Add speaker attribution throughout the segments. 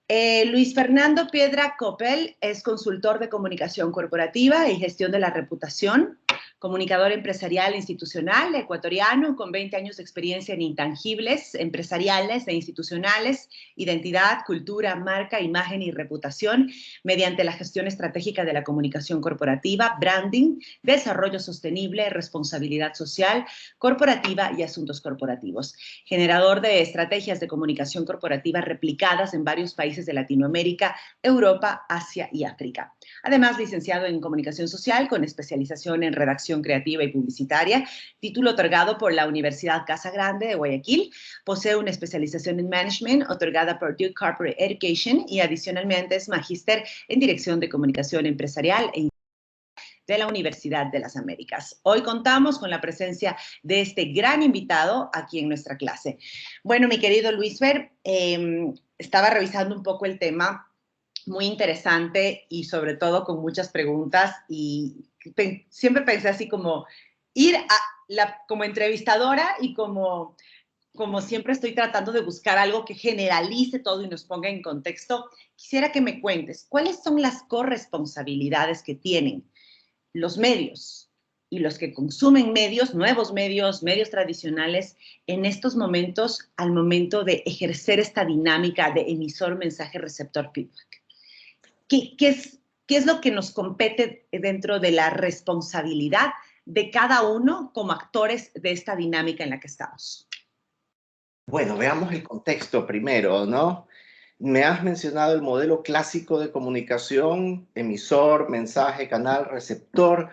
Speaker 1: Luis Fernando Piedra Coppel es consultor de comunicación corporativa y gestión de la reputación, comunicador empresarial e institucional ecuatoriano con 20 años de experiencia en intangibles, empresariales e institucionales, identidad, cultura, marca, imagen y reputación mediante la gestión estratégica de la comunicación corporativa, branding, desarrollo sostenible, responsabilidad social, corporativa y asuntos corporativos. Generador de estrategias de comunicación corporativa replicadas en varios países de Latinoamérica, Europa, Asia y África. Además, licenciado en Comunicación Social con especialización en redacción creativa y publicitaria, título otorgado por la Universidad Casa Grande de Guayaquil, posee una especialización en Management otorgada por Duke Corporate Education y adicionalmente es magíster en Dirección de Comunicación Empresarial de la Universidad de las Américas. Hoy contamos con la presencia de este gran invitado aquí en nuestra clase. Bueno, mi querido Luis Fer, estaba revisando un poco el tema, muy interesante y sobre todo con muchas preguntas y siempre pensé así como ir como entrevistadora y como siempre estoy tratando de buscar algo que generalice todo y nos ponga en contexto, quisiera que me cuentes, ¿cuáles son las corresponsabilidades que tienen los medios y los que consumen medios, nuevos medios, medios tradicionales, en estos momentos, al momento de ejercer esta dinámica de emisor, mensaje, receptor, feedback? ¿Qué es lo que nos compete dentro de la responsabilidad de cada uno como actores de esta dinámica en la que estamos?
Speaker 2: Bueno, veamos el contexto primero, ¿no? Me has mencionado el modelo clásico de comunicación, emisor, mensaje, canal, receptor,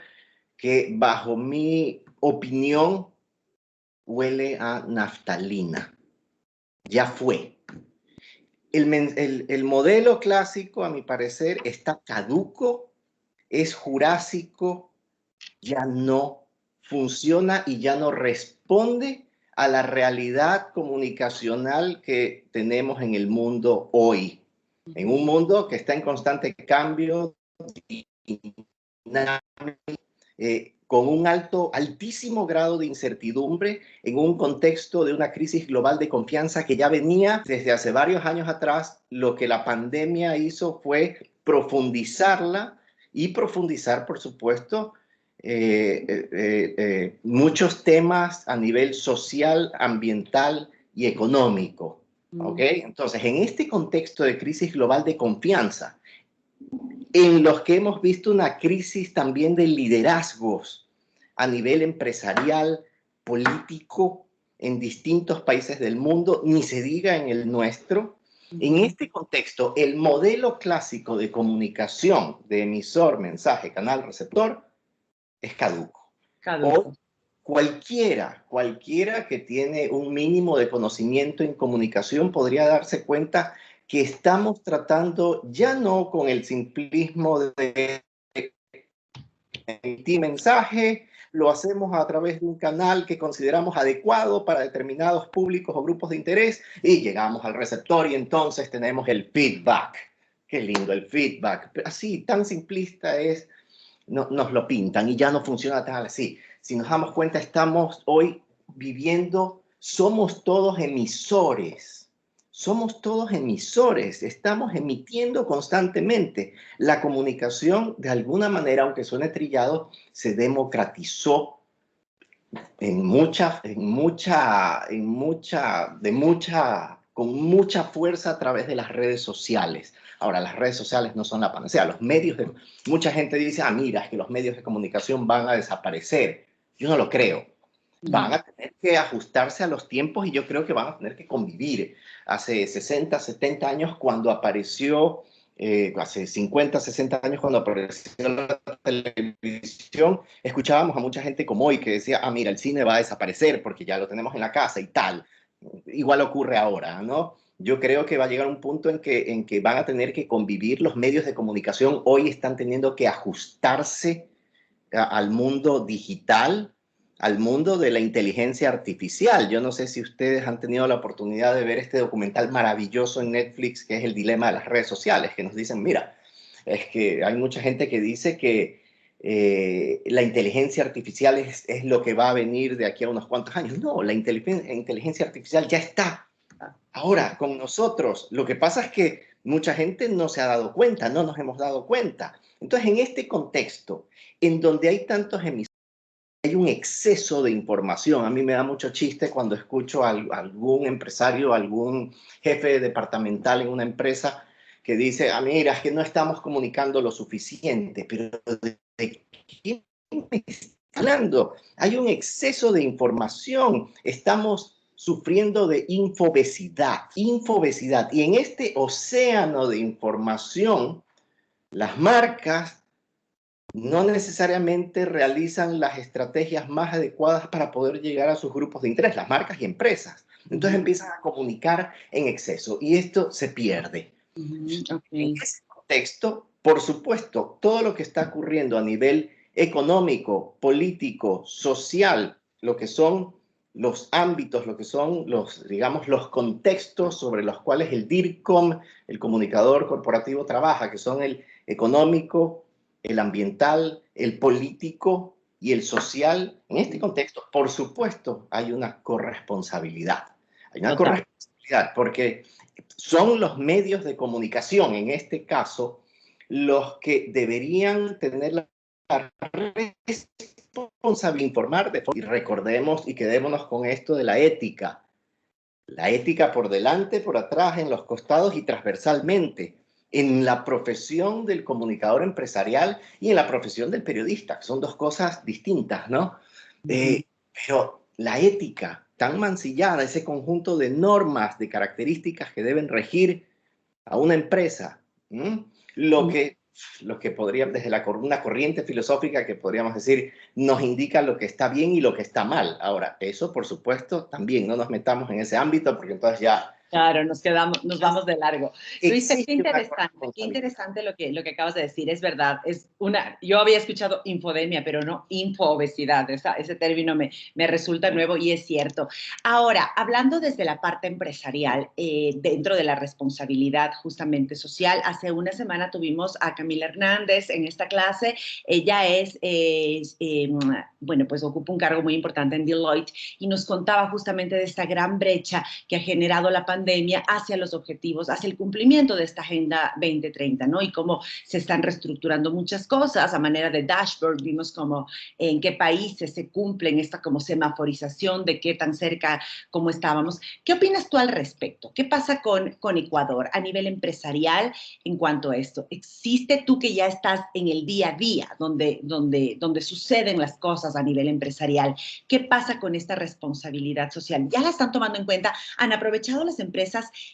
Speaker 2: que bajo mi opinión huele a naftalina. Ya fue. El modelo clásico, a mi parecer, está caduco, es jurásico, ya no funciona y ya no responde a la realidad comunicacional que tenemos en el mundo hoy. En un mundo que está en constante cambio, con un altísimo grado de incertidumbre, en un contexto de una crisis global de confianza que ya venía desde hace varios años atrás. Lo que la pandemia hizo fue profundizarla y profundizar, por supuesto, muchos temas a nivel social, ambiental y económico. ¿Okay? Entonces, en este contexto de crisis global de confianza, en los que hemos visto una crisis también de liderazgos a nivel empresarial, político, en distintos países del mundo, ni se diga en el nuestro. En este contexto, el modelo clásico de comunicación de emisor, mensaje, canal, receptor, es caduco. O cualquiera que tiene un mínimo de conocimiento en comunicación podría darse cuenta que estamos tratando ya no con el simplismo de emitir mensaje, lo hacemos a través de un canal que consideramos adecuado para determinados públicos o grupos de interés y llegamos al receptor y entonces tenemos el feedback. Qué lindo el feedback. Así, tan simplista es, nos lo pintan y ya no funciona tal así. Si nos damos cuenta, estamos hoy viviendo, somos todos emisores. Somos todos emisores, estamos emitiendo constantemente. La comunicación, de alguna manera, aunque suene trillado, se democratizó con mucha fuerza a través de las redes sociales. Ahora, las redes sociales no son la panacea. Mucha gente dice, mira, es que los medios de comunicación van a desaparecer. Yo no lo creo. Van a tener que ajustarse a los tiempos y yo creo que van a tener que convivir. Hace 60, 70 años cuando apareció, hace 50, 60 años cuando apareció la televisión, escuchábamos a mucha gente como hoy que decía, mira, el cine va a desaparecer porque ya lo tenemos en la casa y tal. Igual ocurre ahora, ¿no? Yo creo que va a llegar un punto en que van a tener que convivir. Los medios de comunicación hoy están teniendo que ajustarse al mundo digital, al mundo de la inteligencia artificial. Yo no sé si ustedes han tenido la oportunidad de ver este documental maravilloso en Netflix, que es El dilema de las redes sociales, que nos dicen, mira, es que hay mucha gente que dice que la inteligencia artificial es lo que va a venir de aquí a unos cuantos años. No, la inteligencia artificial ya está ahora con nosotros. Lo que pasa es que Mucha gente no se ha dado cuenta, no nos hemos dado cuenta. Entonces, en este contexto, en donde hay tantos emisores, hay un exceso de información. A mí me da mucho chiste cuando escucho a algún empresario, algún jefe departamental en una empresa que dice, ah, mira, es que no estamos comunicando lo suficiente, pero ¿de qué me está hablando? Hay un exceso de información. Estamos sufriendo de infobesidad. Y en este océano de información, las marcas no necesariamente realizan las estrategias más adecuadas para poder llegar a sus grupos de interés, las marcas y empresas. Entonces empiezan a comunicar en exceso y esto se pierde. En ese contexto, por supuesto, todo lo que está ocurriendo a nivel económico, político, social, lo que son los ámbitos, lo que son los, digamos, los contextos sobre los cuales el DIRCOM, el comunicador corporativo, trabaja, que son el económico, el ambiental, el político y el social. En este contexto, por supuesto, hay una corresponsabilidad. Hay una corresponsabilidad porque son los medios de comunicación, en este caso, los que deberían tener la responsabilidad de informar. Y recordemos y quedémonos con esto de la ética. La ética por delante, por atrás, en los costados y transversalmente, en la profesión del comunicador empresarial y en la profesión del periodista, que son dos cosas distintas, ¿no? Pero la ética tan mancillada, ese conjunto de normas, de características que deben regir a una empresa, lo que podría, desde una corriente filosófica que podríamos decir, nos indica lo que está bien y lo que está mal. Ahora, eso, por supuesto, también no nos metamos en ese ámbito porque entonces ya...
Speaker 1: Claro, nos vamos de largo. Luis, qué interesante lo que acabas de decir, es verdad. Yo había escuchado infodemia, pero no infoobesidad, ese término me resulta nuevo y es cierto. Ahora, hablando desde la parte empresarial, dentro de la responsabilidad justamente social, hace una semana tuvimos a Camila Hernández en esta clase. Ella bueno, pues ocupa un cargo muy importante en Deloitte y nos contaba justamente de esta gran brecha que ha generado la pandemia hacia los objetivos, hacia el cumplimiento de esta Agenda 2030, ¿no? Y cómo se están reestructurando muchas cosas a manera de dashboard. Vimos cómo en qué países se cumplen esta como semaforización de qué tan cerca como estábamos. ¿Qué opinas tú al respecto? ¿Qué pasa con Ecuador a nivel empresarial en cuanto a esto? ¿Existe tú que ya estás en el día a día, donde suceden las cosas a nivel empresarial? ¿Qué pasa con esta responsabilidad social? ¿Ya la están tomando en cuenta? ¿Han aprovechado las empresas?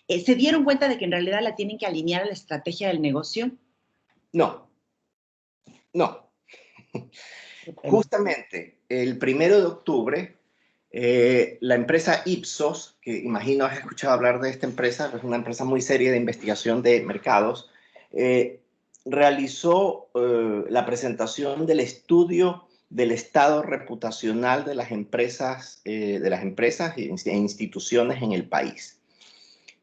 Speaker 1: ¿Se dieron cuenta de que en realidad la tienen que alinear a la estrategia del negocio?
Speaker 2: No. Justamente el 1 de octubre, la empresa Ipsos, que imagino has escuchado hablar de esta empresa, es una empresa muy seria de investigación de mercados, realizó la presentación del estudio del estado reputacional de las empresas e instituciones en el país.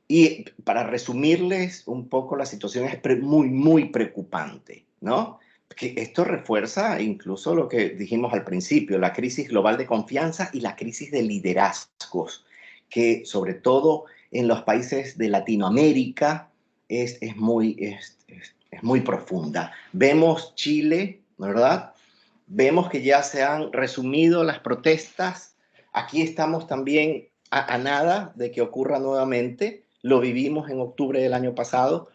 Speaker 2: Y para resumirles un poco, la situación es muy preocupante, ¿no? Que esto refuerza incluso lo que dijimos al principio, la crisis global de confianza y la crisis de liderazgos, que sobre todo en los países de Latinoamérica es muy profunda. Vemos Chile, ¿verdad? Vemos que ya se han resumido las protestas. Aquí estamos también a nada de que ocurra nuevamente. Lo vivimos en octubre del año pasado.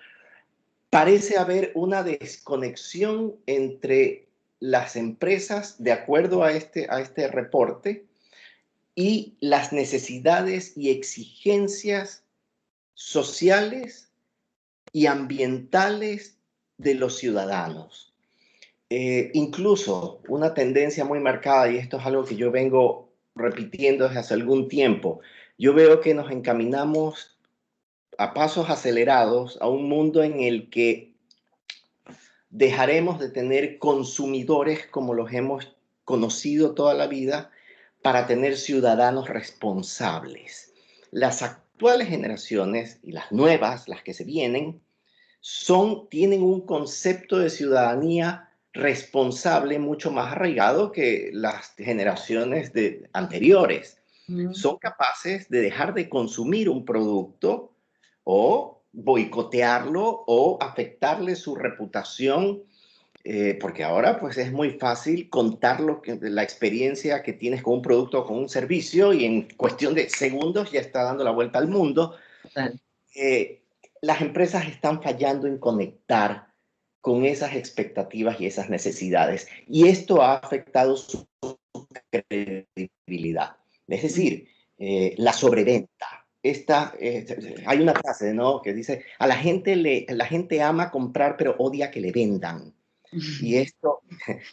Speaker 2: Parece haber una desconexión entre las empresas, de acuerdo a este reporte, y las necesidades y exigencias sociales y ambientales de los ciudadanos. Incluso una tendencia muy marcada, y esto es algo que yo vengo repitiendo desde hace algún tiempo, yo veo que nos encaminamos a pasos acelerados a un mundo en el que dejaremos de tener consumidores como los hemos conocido toda la vida para tener ciudadanos responsables. Las actuales generaciones y las nuevas, las que se vienen, tienen un concepto de ciudadanía responsable mucho más arraigado que las generaciones anteriores. Son capaces de dejar de consumir un producto o boicotearlo o afectarle su reputación, porque ahora pues es muy fácil contar la experiencia que tienes con un producto o con un servicio y en cuestión de segundos ya está dando la vuelta al mundo.
Speaker 1: Total.
Speaker 2: Las empresas están fallando en conectar con esas expectativas y esas necesidades, y esto ha afectado su credibilidad. Es decir, la sobreventa. Hay una frase, ¿no?, que dice, la gente ama comprar, pero odia que le vendan. Y esto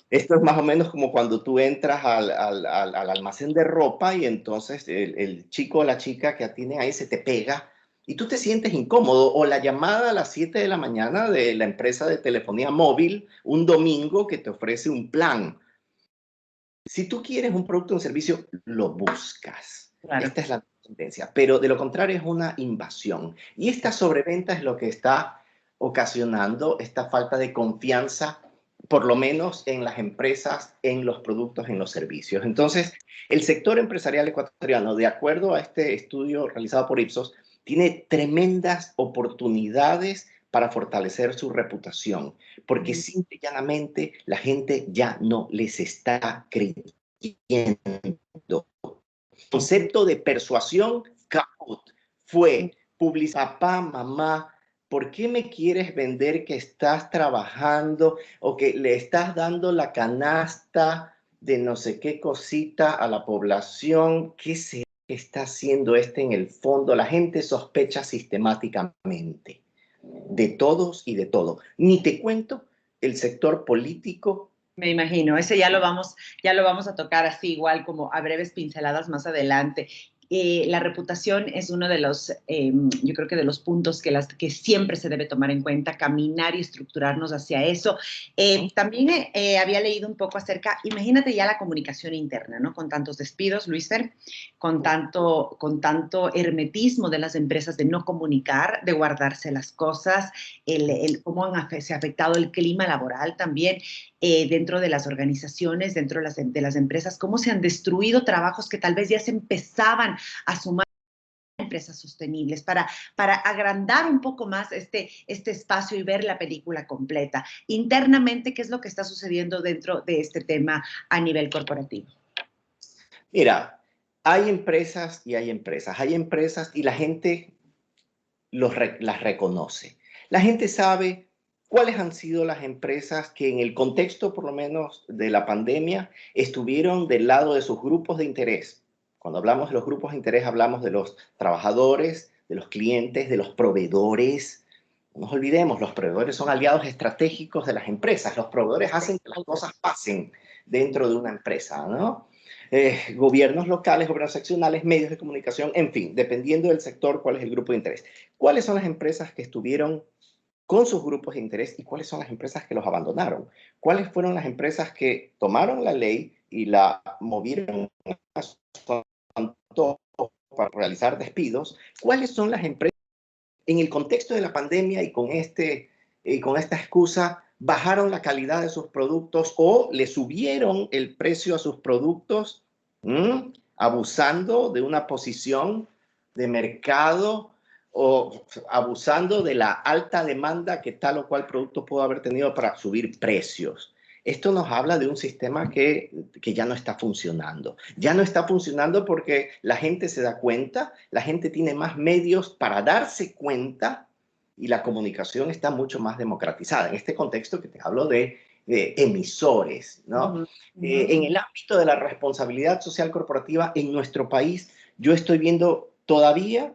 Speaker 2: es más o menos como cuando tú entras al almacén de ropa y entonces el chico o la chica que atiende ahí se te pega y tú te sientes incómodo. O la llamada a las 7 de la mañana de la empresa de telefonía móvil un domingo que te ofrece un plan. Si tú quieres un producto o un servicio, lo buscas.
Speaker 1: Claro.
Speaker 2: Esta es la tendencia. Pero de lo contrario es una invasión. Y esta sobreventa es lo que está ocasionando esta falta de confianza, por lo menos en las empresas, en los productos, en los servicios. Entonces, el sector empresarial ecuatoriano, de acuerdo a este estudio realizado por Ipsos, tiene tremendas oportunidades para fortalecer su reputación, porque simple y llanamente la gente ya no les está creyendo. El concepto de persuasión, caput, fue publicidad. Papá, mamá, ¿por qué me quieres vender que estás trabajando o que le estás dando la canasta de no sé qué cosita a la población? ¿Qué será que está haciendo en el fondo? La gente sospecha sistemáticamente de todos y de todo. Ni te cuento el sector político.
Speaker 1: Me imagino, ese ya lo vamos a tocar así igual como a breves pinceladas más adelante. La reputación es uno de los, yo creo que de los puntos que siempre se debe tomar en cuenta, caminar y estructurarnos hacia eso. También había leído un poco acerca, imagínate ya la comunicación interna, ¿no? Con tantos despidos, Luisfer, con tanto hermetismo de las empresas de no comunicar, de guardarse las cosas, cómo se ha afectado el clima laboral también. Dentro de las organizaciones, dentro de las empresas, cómo se han destruido trabajos que tal vez ya se empezaban a sumar a empresas sostenibles para agrandar un poco más este espacio y ver la película completa. Internamente, ¿qué es lo que está sucediendo dentro de este tema a nivel corporativo?
Speaker 2: Mira, hay empresas y hay empresas. Hay empresas y la gente las reconoce. La gente sabe cuáles han sido las empresas que en el contexto, por lo menos, de la pandemia, estuvieron del lado de sus grupos de interés. Cuando hablamos de los grupos de interés, hablamos de los trabajadores, de los clientes, de los proveedores. No nos olvidemos, los proveedores son aliados estratégicos de las empresas. Los proveedores hacen que las cosas pasen dentro de una empresa, ¿no? Gobiernos locales, gobiernos seccionales, medios de comunicación, en fin, dependiendo del sector, cuál es el grupo de interés. ¿Cuáles son las empresas que estuvieron con sus grupos de interés y cuáles son las empresas que los abandonaron? ¿Cuáles fueron las empresas que tomaron la ley y la movieron a su antojo para realizar despidos? ¿Cuáles son las empresas en el contexto de la pandemia y con esta excusa bajaron la calidad de sus productos o le subieron el precio a sus productos, abusando de una posición de mercado o abusando de la alta demanda que tal o cual producto pudo haber tenido para subir precios? Esto nos habla de un sistema que ya no está funcionando. Ya no está funcionando porque la gente se da cuenta, la gente tiene más medios para darse cuenta y la comunicación está mucho más democratizada. En este contexto que te hablo de emisores, ¿no? En el ámbito de la responsabilidad social corporativa en nuestro país, yo estoy viendo todavía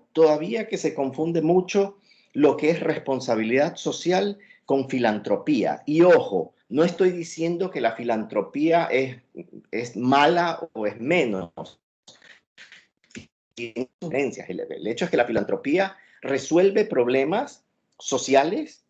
Speaker 2: que se confunde mucho lo que es responsabilidad social con filantropía. Y ojo, no estoy diciendo que la filantropía es mala o es menos. Tiene diferencias. El hecho es que la filantropía resuelve problemas sociales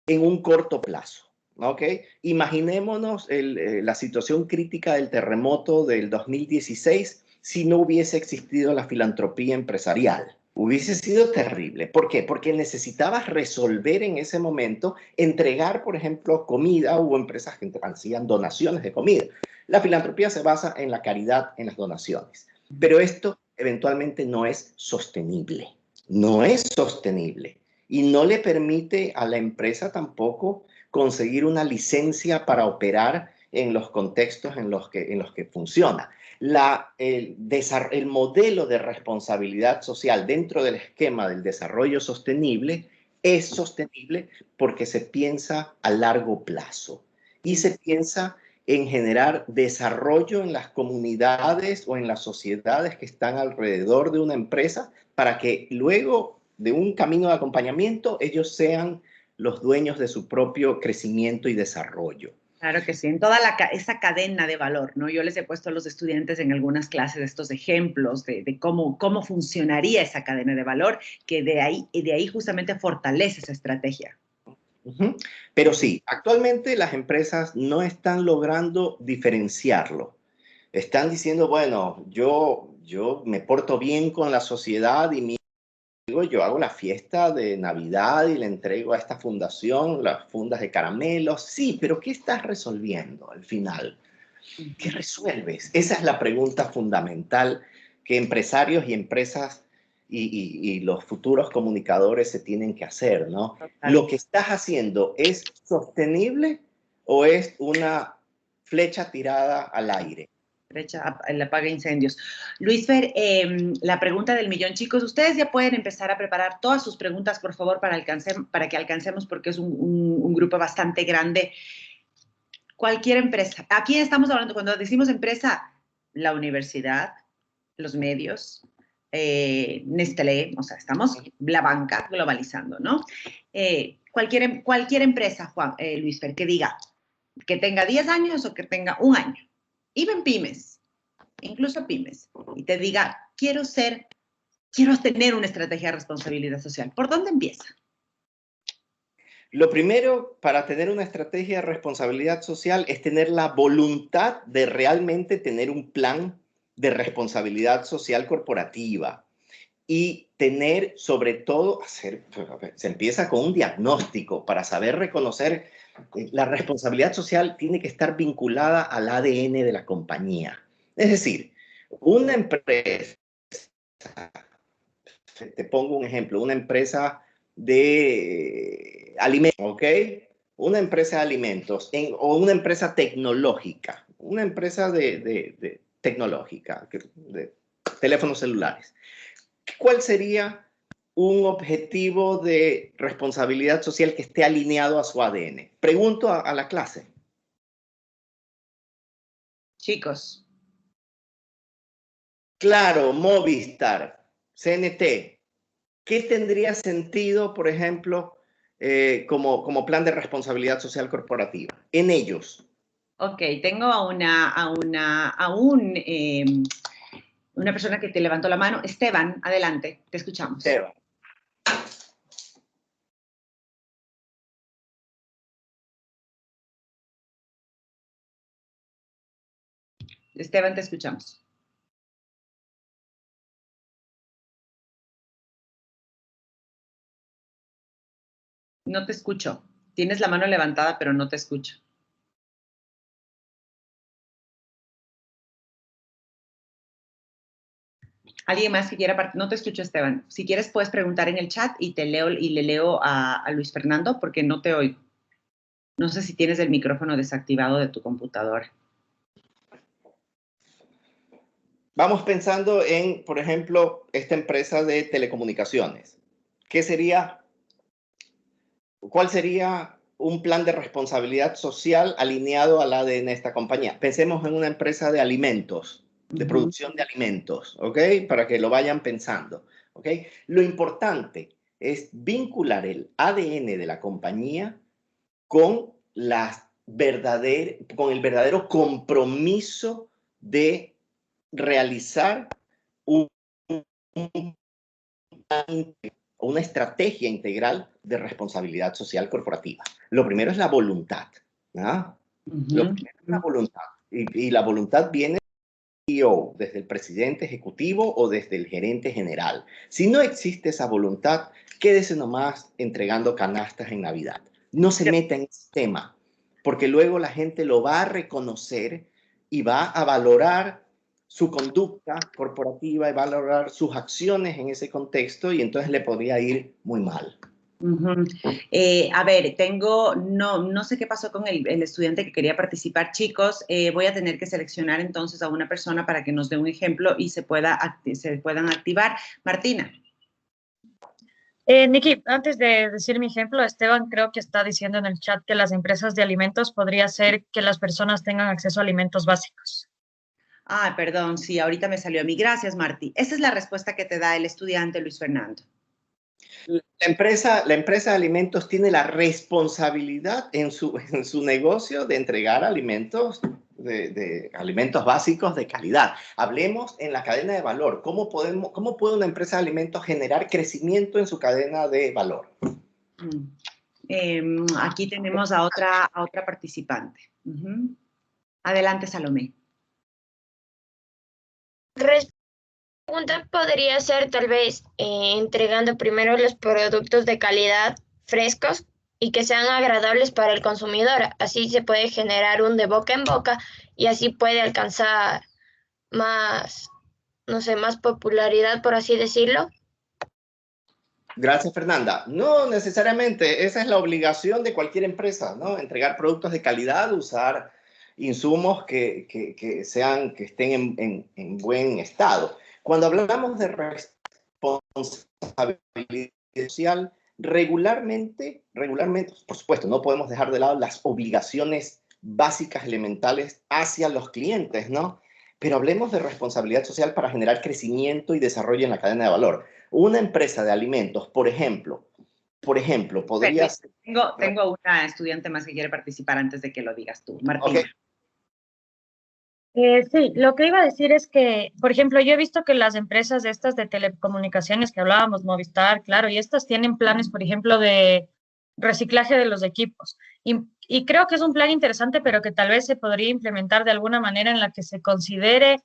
Speaker 2: en un corto plazo. ¿Ok? Imaginémonos la situación crítica del terremoto del 2016 si no hubiese existido la filantropía empresarial. Hubiese sido terrible. ¿Por qué? Porque necesitabas resolver en ese momento, entregar, por ejemplo, comida. Hubo empresas que hacían donaciones de comida. La filantropía se basa en la caridad, en las donaciones. Pero esto eventualmente no es sostenible. No es sostenible. y no le permite a la empresa tampoco conseguir una licencia para operar en los contextos en los que funciona. El modelo de responsabilidad social dentro del esquema del desarrollo sostenible es sostenible porque se piensa a largo plazo y se piensa en generar desarrollo en las comunidades o en las sociedades que están alrededor de una empresa para que luego de un camino de acompañamiento ellos sean los dueños de su propio crecimiento y desarrollo.
Speaker 1: Claro que sí, en toda esa cadena de valor, ¿no? Yo les he puesto a los estudiantes en algunas clases estos ejemplos de cómo funcionaría esa cadena de valor, que de ahí justamente fortalece esa estrategia.
Speaker 2: Pero sí, actualmente las empresas no están logrando diferenciarlo. Están diciendo, bueno, yo me porto bien con la sociedad y yo hago la fiesta de Navidad y le entrego a esta fundación las fundas de caramelos. Sí, pero ¿qué estás resolviendo al final? ¿Qué resuelves? Esa es la pregunta fundamental que empresarios y empresas y los futuros comunicadores se tienen que hacer, ¿no? ¿Lo que estás haciendo es sostenible o es una flecha tirada al aire?
Speaker 1: El apaga incendios. Luis Fer, la pregunta del millón, chicos, ustedes ya pueden empezar a preparar todas sus preguntas, por favor, para que alcancemos, porque es un grupo bastante grande. Cualquier empresa. Aquí estamos hablando, cuando decimos empresa, la universidad, los medios, Nestlé, o sea, estamos la banca globalizando, ¿no? Cualquier empresa, Juan, Luis Fer, que diga que tenga 10 años o que tenga un año, even pymes, incluso pymes, y te diga, quiero tener una estrategia de responsabilidad social. ¿Por dónde empieza?
Speaker 2: Lo primero para tener una estrategia de responsabilidad social es tener la voluntad de realmente tener un plan de responsabilidad social corporativa y tener, sobre todo, se empieza con un diagnóstico para saber reconocer. La responsabilidad social tiene que estar vinculada al ADN de la compañía. Es decir, una empresa, te pongo un ejemplo, una empresa de alimentos, ¿ok? Una empresa de alimentos o una empresa tecnológica, una empresa tecnológica, de teléfonos celulares. ¿Cuál sería un objetivo de responsabilidad social que esté alineado a su ADN? Pregunto a la clase.
Speaker 1: Chicos.
Speaker 2: Claro, Movistar, CNT. ¿Qué tendría sentido, por ejemplo, como plan de responsabilidad social corporativa en ellos?
Speaker 1: Ok, tengo una persona que te levantó la mano. Esteban, adelante, te escuchamos.
Speaker 2: Esteban.
Speaker 1: Esteban, te escuchamos. No te escucho. Tienes la mano levantada, pero no te escucho. ¿Alguien más que quiera participar? No te escucho, Esteban. Si quieres, puedes preguntar en el chat y le leo a Luis Fernando porque no te oigo. No sé si tienes el micrófono desactivado de tu computadora.
Speaker 2: Vamos pensando en, por ejemplo, esta empresa de telecomunicaciones. ¿Cuál sería un plan de responsabilidad social alineado al ADN de esta compañía? Pensemos en una empresa de alimentos, de producción de alimentos, ¿ok? Para que lo vayan pensando, ¿ok? Lo importante es vincular el ADN de la compañía con con el verdadero compromiso de realizar una estrategia integral de responsabilidad social corporativa. Lo primero es la voluntad, ¿no? Lo primero es la voluntad. Y la voluntad viene desde el presidente ejecutivo o desde el gerente general. Si no existe esa voluntad, quédese nomás entregando canastas en Navidad. No se meta en ese tema, porque luego la gente lo va a reconocer y va a valorar su conducta corporativa y valorar sus acciones en ese contexto y entonces le podría ir muy mal.
Speaker 1: Ujú. A ver, no sé qué pasó con el estudiante que quería participar. Chicos, voy a tener que seleccionar entonces a una persona para que nos dé un ejemplo y se puedan activar. Martina.
Speaker 3: Nikki, antes de decir mi ejemplo, Esteban creo que está diciendo en el chat que las empresas de alimentos podría ser que las personas tengan acceso a alimentos básicos.
Speaker 1: Ah, perdón, sí, ahorita me salió a mí. Gracias, Martí. Esa es la respuesta que te da el estudiante Luis Fernando.
Speaker 2: La empresa de alimentos tiene la responsabilidad en su negocio de entregar alimentos, de alimentos básicos de calidad. Hablemos en la cadena de valor. ¿Cómo puede una empresa de alimentos generar crecimiento en su cadena de valor?
Speaker 1: Aquí tenemos a otra participante. Adelante, Salomé.
Speaker 4: Pregunta podría ser tal vez entregando primero los productos de calidad frescos y que sean agradables para el consumidor. Así se puede generar un de boca en boca y así puede alcanzar más, no sé, más popularidad, por así decirlo.
Speaker 2: Gracias, Fernanda. No necesariamente, esa es la obligación de cualquier empresa, ¿no? Entregar productos de calidad, usar insumos que estén en buen estado. Cuando hablamos de responsabilidad social, regularmente, por supuesto, no podemos dejar de lado las obligaciones básicas, elementales hacia los clientes, ¿no? Pero hablemos de responsabilidad social para generar crecimiento y desarrollo en la cadena de valor. Una empresa de alimentos, por ejemplo, podría ser...
Speaker 1: Tengo una estudiante más que quiere participar antes de que lo digas tú. Martina.
Speaker 2: Okay.
Speaker 3: Sí, lo que iba a decir es que, por ejemplo, yo he visto que las empresas estas de telecomunicaciones que hablábamos, Movistar, claro, y estas tienen planes, por ejemplo, de reciclaje de los equipos. Y creo que es un plan interesante, pero que tal vez se podría implementar de alguna manera en la que se considere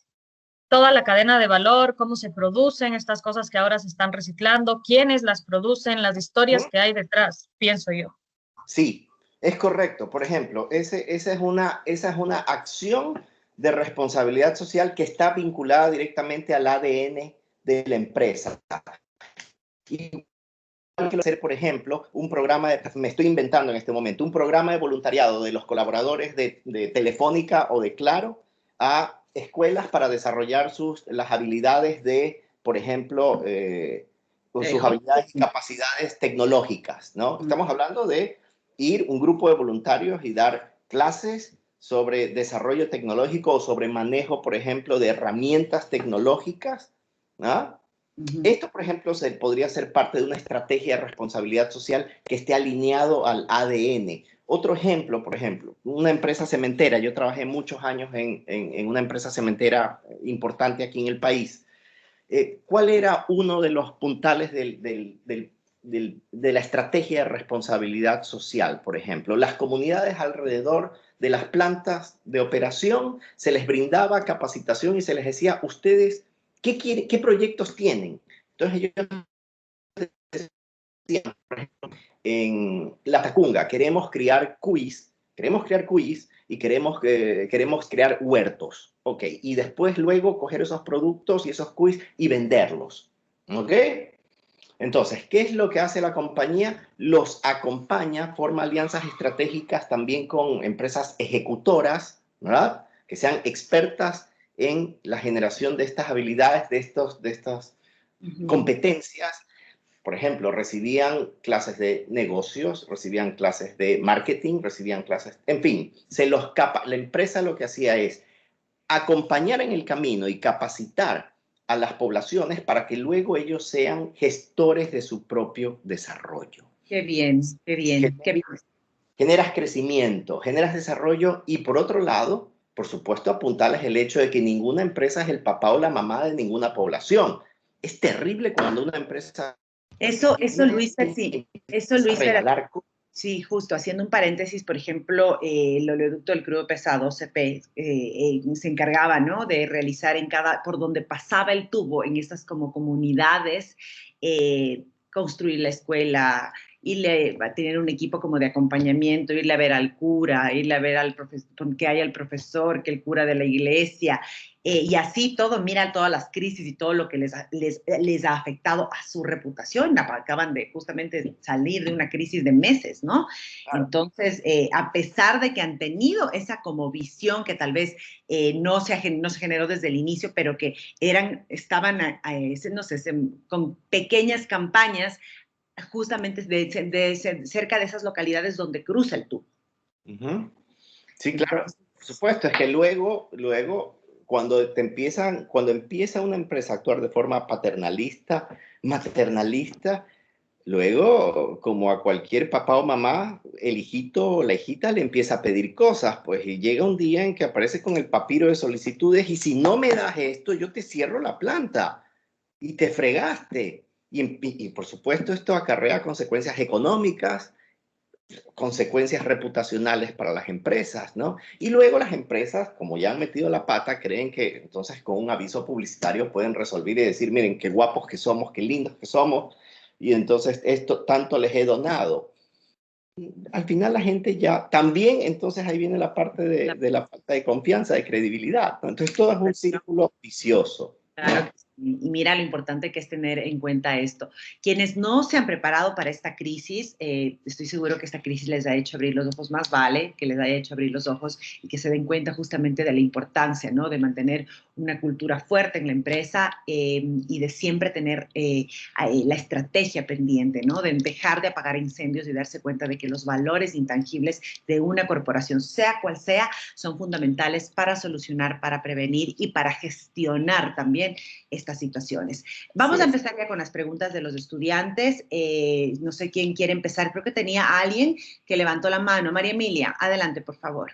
Speaker 3: toda la cadena de valor, cómo se producen estas cosas que ahora se están reciclando, quiénes las producen, las historias que hay detrás, pienso yo.
Speaker 2: Sí, es correcto. Por ejemplo, esa es una acción de responsabilidad social que está vinculada directamente al ADN de la empresa. Y quiero hacer, por ejemplo, me estoy inventando en este momento, un programa de voluntariado de los colaboradores de Telefónica o de Claro a escuelas para desarrollar las habilidades de, por ejemplo, sus habilidades y capacidades tecnológicas, ¿no? Estamos hablando de ir un grupo de voluntarios y dar clases sobre desarrollo tecnológico o sobre manejo, por ejemplo, de herramientas tecnológicas, ¿no? Esto, por ejemplo, podría ser parte de una estrategia de responsabilidad social que esté alineado al ADN. Otro ejemplo, por ejemplo, una empresa cementera. Yo trabajé muchos años en una empresa cementera importante aquí en el país. ¿Cuál era uno de los puntales de la estrategia de responsabilidad social, por ejemplo? Las comunidades alrededor de las plantas de operación se les brindaba capacitación y se les decía, ustedes, ¿qué proyectos tienen? Entonces ellos decían, por ejemplo, en La Tacunga, queremos criar cuis y queremos crear huertos, ¿ok? Y después luego coger esos productos y esos cuis y venderlos, ¿ok? Entonces, ¿qué es lo que hace la compañía? Los acompaña, forma alianzas estratégicas también con empresas ejecutoras, ¿verdad? Que sean expertas en la generación de estas habilidades, de estas competencias. Por ejemplo, recibían clases de negocios, recibían clases de marketing, recibían clases, en fin, la empresa lo que hacía es acompañar en el camino y capacitar a las poblaciones para que luego ellos sean gestores de su propio desarrollo.
Speaker 1: Qué bien, qué bien, qué bien.
Speaker 2: Generas crecimiento, generas desarrollo y por otro lado, por supuesto, apuntarles el hecho de que ninguna empresa es el papá o la mamá de ninguna población. Es terrible cuando una empresa...
Speaker 1: Eso Luis, sí. Eso, Luis, era... Sí, justo, haciendo un paréntesis, por ejemplo, el oleoducto del crudo pesado, OCP, se encargaba, ¿no?, de realizar por donde pasaba el tubo, en estas como comunidades, construir la escuela, irle a tener un equipo como de acompañamiento, irle a ver al cura, irle a ver al profesor, que haya el profesor, que el cura de la iglesia, y así todo, mira todas las crisis y todo lo que les ha afectado a su reputación. Acaban de justamente salir de una crisis de meses, ¿no? Claro. Entonces, a pesar de que han tenido esa como visión que tal vez no se generó desde el inicio, pero que estaban, no sé, con pequeñas campañas justamente cerca de esas localidades donde cruza el tubo.
Speaker 2: Sí, claro, por supuesto, es que luego cuando empieza una empresa a actuar de forma paternalista, maternalista, luego, como a cualquier papá o mamá, el hijito o la hijita le empieza a pedir cosas, pues, y llega un día en que aparece con el papiro de solicitudes y si no me das esto, yo te cierro la planta y te fregaste. Y por supuesto, esto acarrea consecuencias económicas, consecuencias reputacionales para las empresas, ¿no? Y luego las empresas, como ya han metido la pata, creen que entonces con un aviso publicitario pueden resolver y decir, miren, qué guapos que somos, qué lindos que somos, y entonces esto tanto les he donado. Al final la gente ya, también entonces ahí viene la parte de la falta de confianza, de credibilidad, ¿no? Entonces todo es un círculo vicioso.
Speaker 1: Claro, y mira lo importante que es tener en cuenta esto. Quienes no se han preparado para esta crisis, estoy seguro que esta crisis les ha hecho abrir los ojos, más vale que les haya hecho abrir los ojos y que se den cuenta justamente de la importancia, ¿no? De mantener una cultura fuerte en la empresa y de siempre tener la estrategia pendiente, ¿no? De dejar de apagar incendios y darse cuenta de que los valores intangibles de una corporación, sea cual sea, son fundamentales para solucionar, para prevenir y para gestionar también estas situaciones. Vamos a empezar ya con las preguntas de los estudiantes. No sé quién quiere empezar. Creo que tenía a alguien que levantó la mano. María Emilia, adelante, por favor.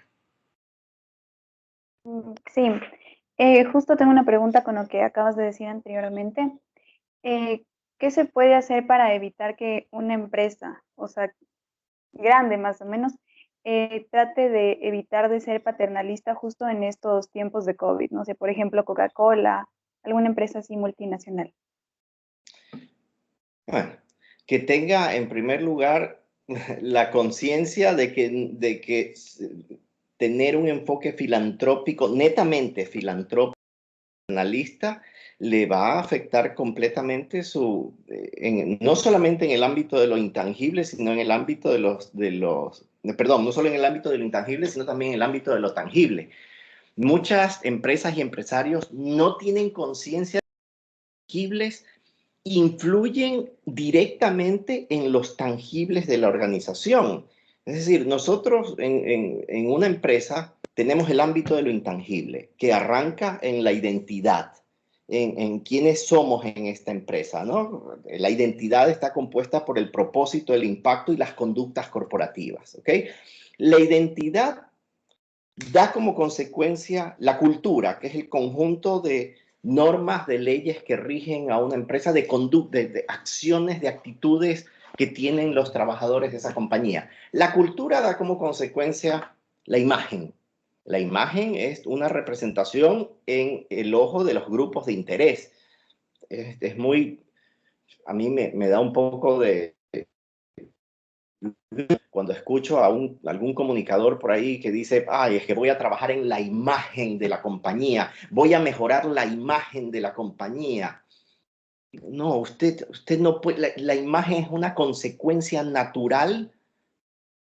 Speaker 5: Sí, justo tengo una pregunta con lo que acabas de decir anteriormente. ¿Qué se puede hacer para evitar que una empresa, o sea, grande más o menos, trate de evitar de ser paternalista justo en estos tiempos de COVID? No sé, por ejemplo, Coca-Cola, alguna empresa así multinacional.
Speaker 2: Bueno, que tenga en primer lugar la conciencia de que tener un enfoque filantrópico, netamente filantrópico, analista, le va a afectar completamente no solamente en el ámbito de lo intangible, sino en el ámbito no solo en el ámbito de lo intangible, sino también en el ámbito de lo tangible. Muchas empresas y empresarios no tienen conciencia de los tangibles, influyen directamente en los tangibles de la organización. Es decir, nosotros en una empresa tenemos el ámbito de lo intangible, que arranca en la identidad, en quiénes somos en esta empresa, ¿no? La identidad está compuesta por el propósito, el impacto y las conductas corporativas, ¿ok? La identidad da como consecuencia la cultura, que es el conjunto de normas, de leyes que rigen a una empresa, de acciones, de actitudes que tienen los trabajadores de esa compañía. La cultura da como consecuencia la imagen. La imagen es una representación en el ojo de los grupos de interés. A mí me da un poco de... Cuando escucho a algún comunicador por ahí que dice, ay, es que voy a trabajar en la imagen de la compañía, voy a mejorar la imagen de la compañía. No, usted no puede, la imagen es una consecuencia natural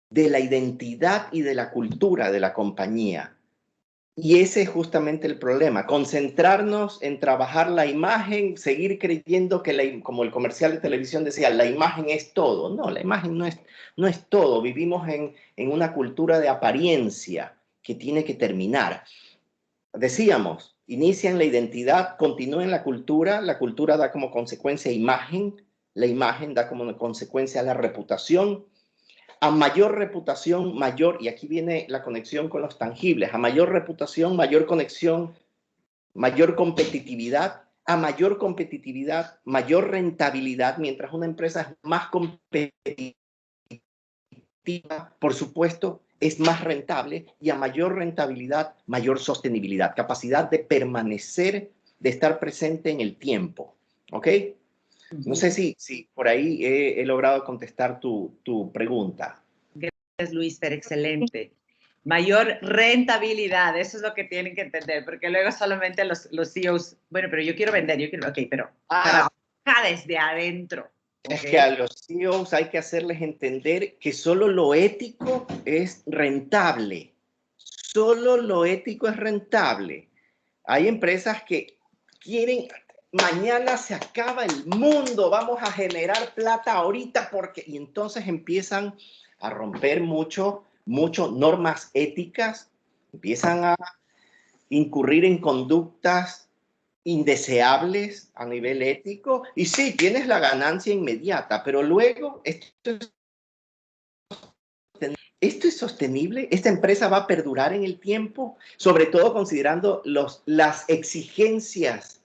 Speaker 2: de la identidad y de la cultura de la compañía. Y ese es justamente el problema, concentrarnos en trabajar la imagen, seguir creyendo que, como el comercial de televisión decía, la imagen es todo. No, la imagen no es todo. Vivimos en una cultura de apariencia que tiene que terminar. Decíamos, inicia en la identidad, continúa en la cultura da como consecuencia imagen, la imagen da como consecuencia la reputación. A mayor reputación, y aquí viene la conexión con los tangibles, a mayor reputación, mayor conexión, mayor competitividad, a mayor competitividad, mayor rentabilidad, mientras una empresa es más competitiva, por supuesto, es más rentable y a mayor rentabilidad, mayor sostenibilidad, capacidad de permanecer, de estar presente en el tiempo, ¿ok? No sé si por ahí he logrado contestar tu pregunta.
Speaker 1: Gracias, Luis, pero excelente. Mayor rentabilidad, eso es lo que tienen que entender, porque luego solamente los CEOs, bueno, pero yo quiero vender, ok, pero trabaja desde adentro.
Speaker 2: Es que a los CEOs hay que hacerles entender que solo lo ético es rentable. Solo lo ético es rentable. Hay empresas que quieren, mañana se acaba el mundo, vamos a generar plata ahorita porque, y entonces empiezan a romper mucho normas éticas, empiezan a incurrir en conductas indeseables a nivel ético, y sí, tienes la ganancia inmediata, pero luego esto es sostenible, esta empresa va a perdurar en el tiempo, sobre todo considerando las exigencias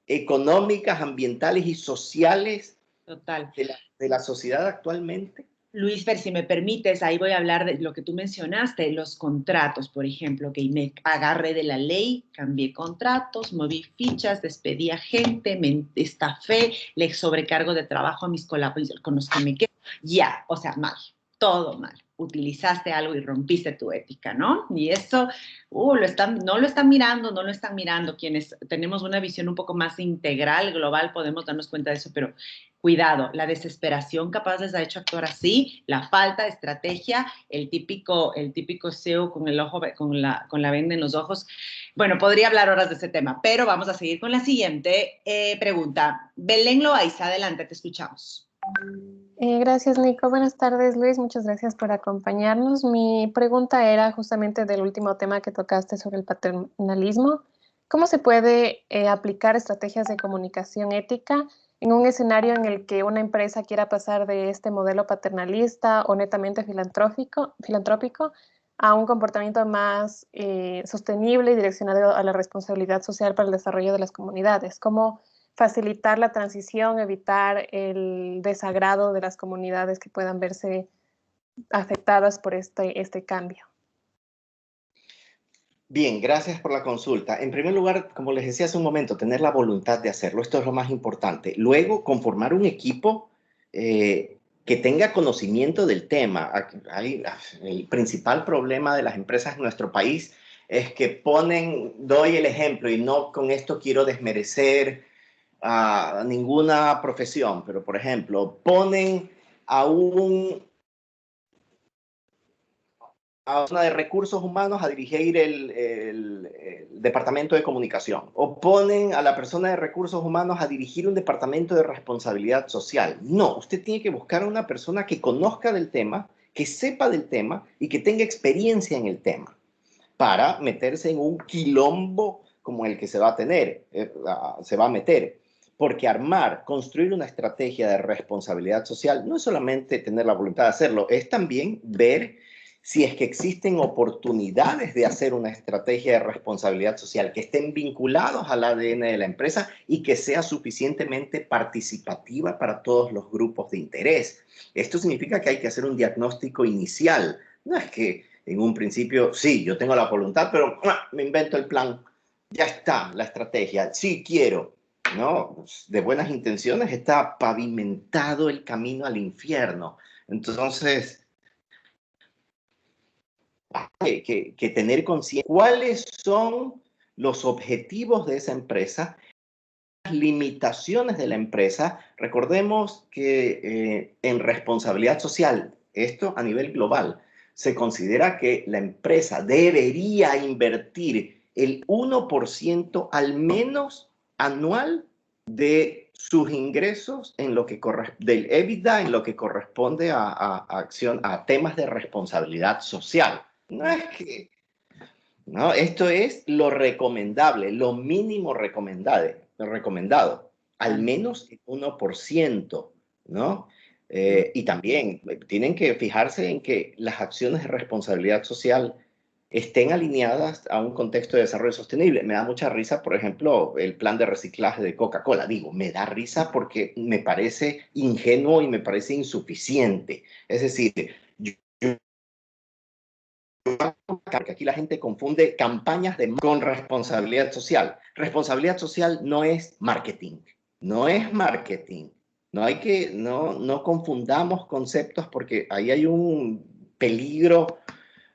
Speaker 2: económicas, ambientales y sociales
Speaker 1: Total.
Speaker 2: de la sociedad actualmente.
Speaker 1: Luis, Fer, si me permites, ahí voy a hablar de lo que tú mencionaste, los contratos, por ejemplo, que me agarré de la ley, cambié contratos, moví fichas, despedí a gente, me estafé, le sobrecargo de trabajo a mis colaboradores con los que me quedo. Ya, o sea, mal, todo mal. Utilizaste algo y rompiste tu ética, ¿no? Y eso, no lo están mirando quienes tenemos una visión un poco más integral, global, podemos darnos cuenta de eso, pero cuidado, la desesperación capaz les ha hecho actuar así, la falta de estrategia, el típico CEO con el ojo, con la venda en los ojos. Bueno, podría hablar horas de ese tema, pero vamos a seguir con la siguiente pregunta. Belén Loaiza, adelante, te escuchamos.
Speaker 6: Gracias, Nico. Buenas tardes, Luis. Muchas gracias por acompañarnos. Mi pregunta era justamente del último tema que tocaste sobre el paternalismo. ¿Cómo se puede aplicar estrategias de comunicación ética en un escenario en el que una empresa quiera pasar de este modelo paternalista o netamente filantrópico a un comportamiento más sostenible y direccionado a la responsabilidad social para el desarrollo de las comunidades? ¿Cómo facilitar la transición, evitar el desagrado de las comunidades que puedan verse afectadas por este cambio?
Speaker 2: Bien, gracias por la consulta. En primer lugar, como les decía hace un momento, tener la voluntad de hacerlo. Esto es lo más importante. Luego, conformar un equipo que tenga conocimiento del tema. El principal problema de las empresas en nuestro país es que doy el ejemplo, y no con esto quiero desmerecer a ninguna profesión, pero por ejemplo, ponen a una de recursos humanos a dirigir el departamento de comunicación, o ponen a la persona de recursos humanos a dirigir un departamento de responsabilidad social. No, usted tiene que buscar a una persona que conozca del tema, que sepa del tema y que tenga experiencia en el tema para meterse en un quilombo como el que se va a meter. Porque construir una estrategia de responsabilidad social no es solamente tener la voluntad de hacerlo, es también ver si es que existen oportunidades de hacer una estrategia de responsabilidad social que estén vinculados al ADN de la empresa y que sea suficientemente participativa para todos los grupos de interés. Esto significa que hay que hacer un diagnóstico inicial. No es que en un principio, sí, yo tengo la voluntad, pero me invento el plan. Ya está, la estrategia. Sí, quiero. ¿No? De buenas intenciones está pavimentado el camino al infierno. Entonces, hay que tener conciencia cuáles son los objetivos de esa empresa, las limitaciones de la empresa. Recordemos que en responsabilidad social, esto a nivel global, se considera que la empresa debería invertir el 1% al menos anual de sus ingresos del EBITDA en lo que corresponde a temas de responsabilidad social. Esto es lo recomendable, lo mínimo recomendado, al menos el 1%, ¿no? Y también tienen que fijarse en que las acciones de responsabilidad social estén alineadas a un contexto de desarrollo sostenible. Me da mucha risa, por ejemplo, el plan de reciclaje de Coca-Cola. Me da risa porque me parece ingenuo y me parece insuficiente. Es decir, porque aquí la gente confunde campañas con responsabilidad social. Responsabilidad social no es marketing. No es marketing. No confundamos conceptos porque ahí hay un peligro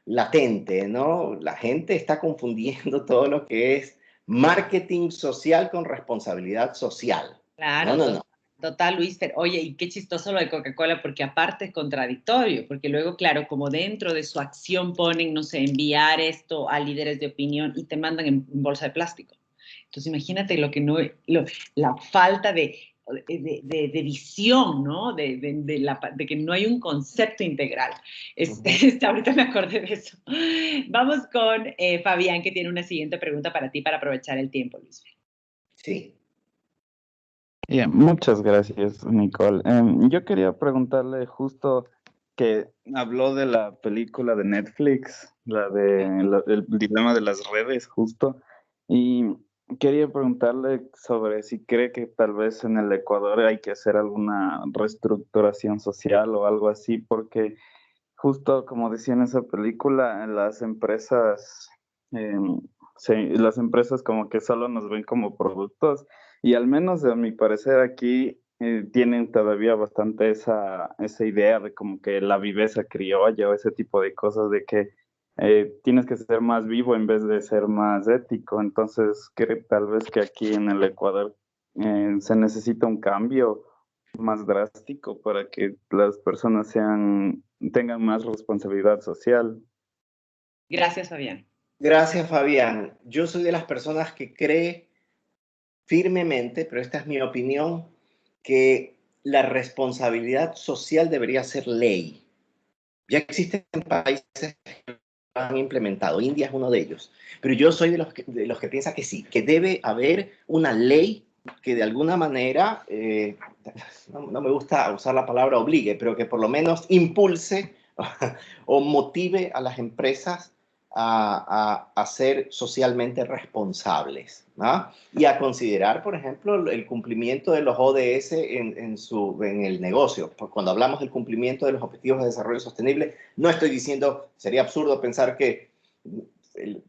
Speaker 2: latente, ¿no? La gente está confundiendo todo lo que es marketing social con responsabilidad social.
Speaker 1: Claro,
Speaker 2: No.
Speaker 1: total, Luis. Pero, oye, y qué chistoso lo de Coca-Cola, porque aparte es contradictorio, porque luego, claro, como dentro de su acción ponen, no sé, enviar esto a líderes de opinión y te mandan en bolsa de plástico. Entonces, imagínate lo que no, la falta de visión, ¿no? De que no hay un concepto integral. Ahorita me acordé de eso. Vamos con Fabián, que tiene una siguiente pregunta para ti para aprovechar el tiempo, Luis.
Speaker 2: Sí.
Speaker 7: Bien, muchas gracias, Nicole. Yo quería preguntarle justo que habló de la película de Netflix, el dilema de las redes, justo, y quería preguntarle sobre si cree que tal vez en el Ecuador hay que hacer alguna reestructuración social o algo así, porque justo como decía en esa película, las empresas como que solo nos ven como productos y al menos a mi parecer aquí tienen todavía bastante esa idea de como que la viveza criolla o ese tipo de cosas de que tienes que ser más vivo en vez de ser más ético. Entonces, creo tal vez que aquí en el Ecuador se necesita un cambio más drástico para que las personas tengan más responsabilidad social.
Speaker 1: Gracias, Fabián.
Speaker 2: Gracias, Fabián. Yo soy de las personas que cree firmemente, pero esta es mi opinión, que la responsabilidad social debería ser ley. Ya existen países que lo han implementado, India es uno de ellos, pero yo soy de los que piensa que sí, que debe haber una ley que de alguna manera, no me gusta usar la palabra obligue, pero que por lo menos impulse o motive a las empresas a ser socialmente responsables, ¿no? Y a considerar, por ejemplo, el cumplimiento de los ODS en el negocio. Cuando hablamos del cumplimiento de los Objetivos de Desarrollo Sostenible, no estoy diciendo, sería absurdo pensar que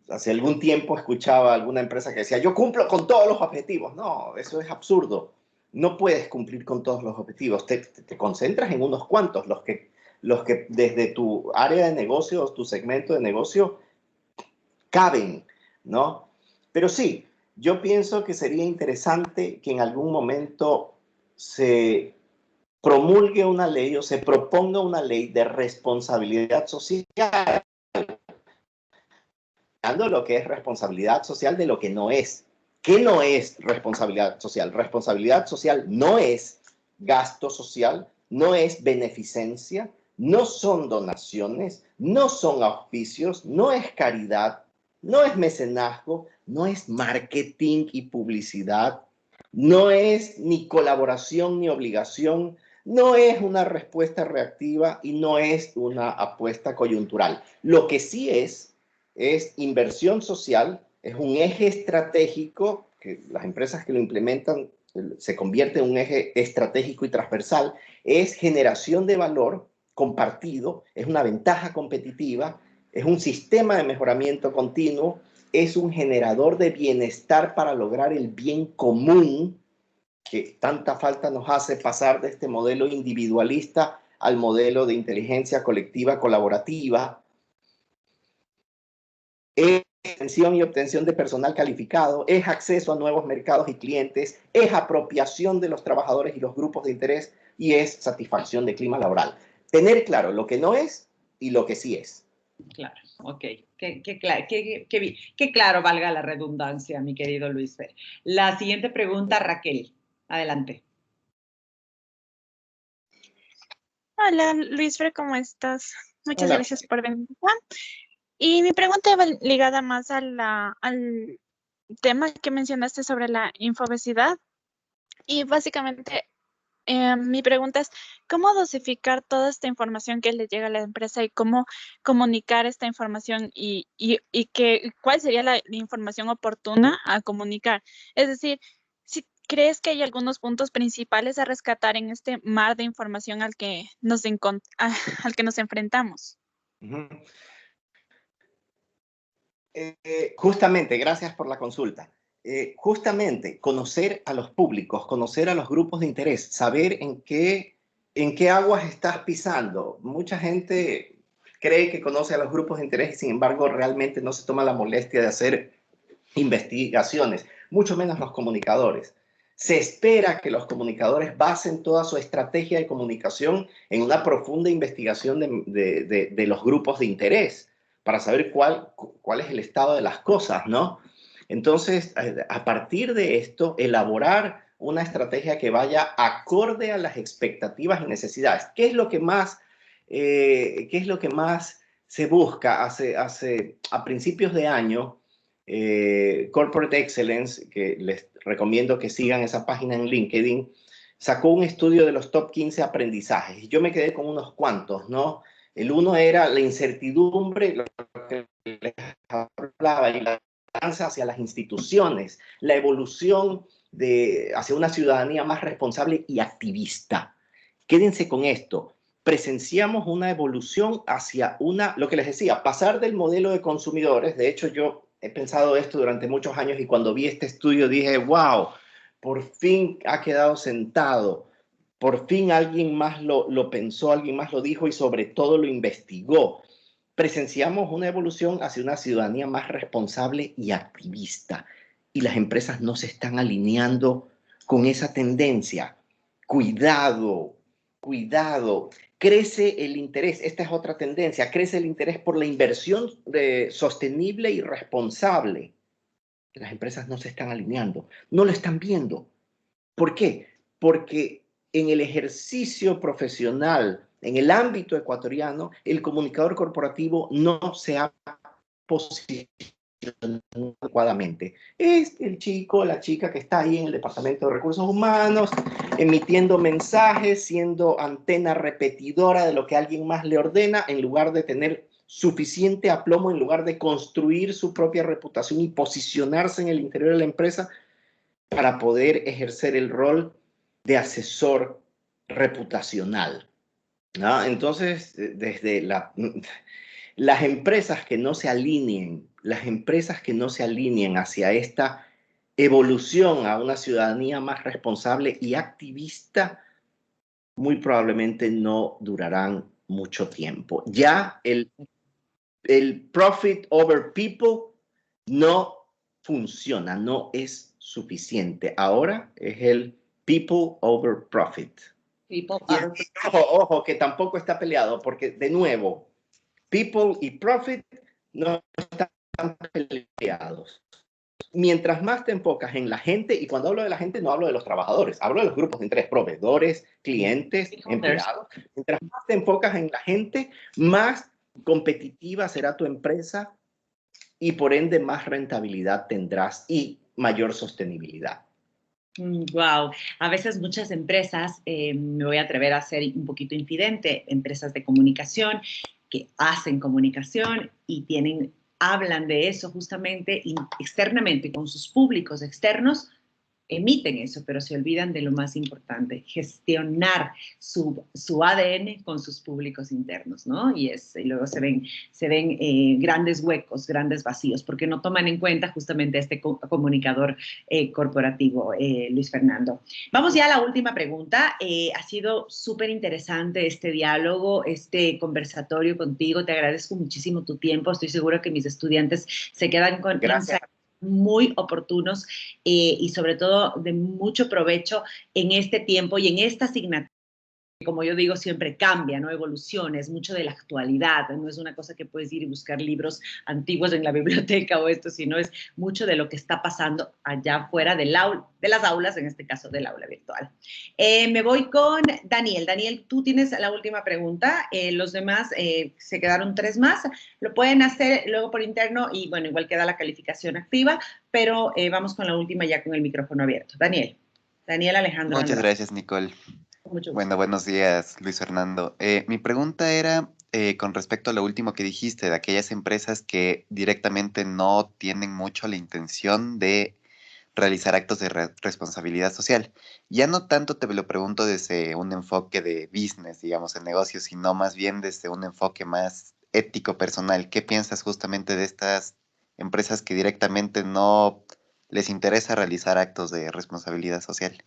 Speaker 2: hace algún tiempo escuchaba alguna empresa que decía, yo cumplo con todos los objetivos. No, eso es absurdo. No puedes cumplir con todos los objetivos. Te concentras en unos cuantos, los que desde tu área de negocio o tu segmento de negocio caben, ¿no? Pero sí, yo pienso que sería interesante que en algún momento se promulgue una ley o se proponga una ley de responsabilidad social, dando lo que es responsabilidad social de lo que no es. ¿Qué no es responsabilidad social? Responsabilidad social no es gasto social, no es beneficencia, no son donaciones, no son auspicios, no es caridad, no es mecenazgo, no es marketing y publicidad, no es ni colaboración ni obligación, no es una respuesta reactiva y no es una apuesta coyuntural. Lo que sí es inversión social, es un eje estratégico que las empresas que lo implementan se convierte en un eje estratégico y transversal, es generación de valor compartido, es una ventaja competitiva, es un sistema de mejoramiento continuo, es un generador de bienestar para lograr el bien común que tanta falta nos hace pasar de este modelo individualista al modelo de inteligencia colectiva colaborativa. Es retención y obtención de personal calificado, es acceso a nuevos mercados y clientes, es apropiación de los trabajadores y los grupos de interés y es satisfacción de clima laboral. Tener claro lo que no es y lo que sí es.
Speaker 1: Claro, ok. Qué claro valga la redundancia, mi querido Luis Fer. La siguiente pregunta, Raquel. Adelante.
Speaker 8: Hola, Luis Fer, ¿cómo estás? Muchas
Speaker 2: Hola.
Speaker 8: gracias por venir. Y mi pregunta va ligada más al tema que mencionaste sobre la infobesidad. Y básicamente, mi pregunta es, ¿cómo dosificar toda esta información que le llega a la empresa y cómo comunicar esta información y cuál sería la información oportuna a comunicar? Es decir, si crees que hay algunos puntos principales a rescatar en este mar de información al que nos enfrentamos.
Speaker 2: Justamente, gracias por la consulta. justamente conocer a los públicos, conocer a los grupos de interés, saber en qué aguas estás pisando. Mucha gente cree que conoce a los grupos de interés y sin embargo realmente no se toma la molestia de hacer investigaciones, mucho menos los comunicadores. Se espera que los comunicadores basen toda su estrategia de comunicación en una profunda investigación de los grupos de interés para saber cuál es el estado de las cosas, ¿no? Entonces, a partir de esto, elaborar una estrategia que vaya acorde a las expectativas y necesidades. ¿Qué es lo que más se busca? A principios de año, Corporate Excellence, que les recomiendo que sigan esa página en LinkedIn, sacó un estudio de los top 15 aprendizajes y yo me quedé con unos cuantos, ¿no? El uno era la incertidumbre, lo que les hablaba, y la mudanza hacia las instituciones, la evolución hacia una ciudadanía más responsable y activista. Quédense con esto. Presenciamos una evolución hacia lo que les decía, pasar del modelo de consumidores. De hecho, yo he pensado esto durante muchos años y cuando vi este estudio dije, wow, por fin ha quedado sentado, por fin alguien más lo pensó, alguien más lo dijo y sobre todo lo investigó. Presenciamos una evolución hacia una ciudadanía más responsable y activista y las empresas no se están alineando con esa tendencia. Cuidado, cuidado. Crece el interés, esta es otra tendencia, crece el interés por la inversión sostenible y responsable. Las empresas no se están alineando, no lo están viendo. ¿Por qué? Porque en el ejercicio profesional, en el ámbito ecuatoriano, el comunicador corporativo no se ha posicionado adecuadamente. Es el chico, la chica que está ahí en el Departamento de Recursos Humanos, emitiendo mensajes, siendo antena repetidora de lo que alguien más le ordena, en lugar de tener suficiente aplomo, en lugar de construir su propia reputación y posicionarse en el interior de la empresa para poder ejercer el rol de asesor reputacional, ¿no? Entonces, desde las empresas que no se alineen, hacia esta evolución a una ciudadanía más responsable y activista, muy probablemente no durarán mucho tiempo. Ya el profit over people no funciona, no es suficiente. Ahora es el people over profit. Ojo, que tampoco está peleado, porque de nuevo, people y profit no están peleados. Mientras más te enfocas en la gente, y cuando hablo de la gente no hablo de los trabajadores, hablo de los grupos de interés, proveedores, clientes, empleados. Mientras más te enfocas en la gente, más competitiva será tu empresa y por ende más rentabilidad tendrás y mayor sostenibilidad.
Speaker 1: Wow, a veces muchas empresas, me voy a atrever a ser un poquito infidente, empresas de comunicación que hacen comunicación y hablan de eso justamente externamente con sus públicos externos, emiten eso, pero se olvidan de lo más importante, gestionar su ADN con sus públicos internos, ¿no? Y luego se ven grandes huecos, grandes vacíos, porque no toman en cuenta justamente este comunicador corporativo, Luis Fernando. Vamos ya a la última pregunta. Ha sido súper interesante este diálogo, este conversatorio contigo. Te agradezco muchísimo tu tiempo. Estoy segura que mis estudiantes se quedan con insights muy oportunos y sobre todo de mucho provecho en este tiempo y en esta asignatura. Como yo digo, siempre cambia, ¿no? Evoluciona, es mucho de la actualidad, no es una cosa que puedes ir y buscar libros antiguos en la biblioteca o esto, sino es mucho de lo que está pasando allá fuera de las aulas, en este caso del aula virtual. Me voy con Daniel. Daniel, tú tienes la última pregunta, los demás se quedaron 3 más, lo pueden hacer luego por interno y bueno, igual queda la calificación activa, pero vamos con la última ya con el micrófono abierto. Daniel Alejandro.
Speaker 9: Muchas gracias, Nicole. Bueno, buenos días, Luis Fernando. Mi pregunta era con respecto a lo último que dijiste, de aquellas empresas que directamente no tienen mucho la intención de realizar actos de responsabilidad social. Ya no tanto te lo pregunto desde un enfoque de business, digamos, en negocios, sino más bien desde un enfoque más ético, personal. ¿Qué piensas justamente de estas empresas que directamente no les interesa realizar actos de responsabilidad social?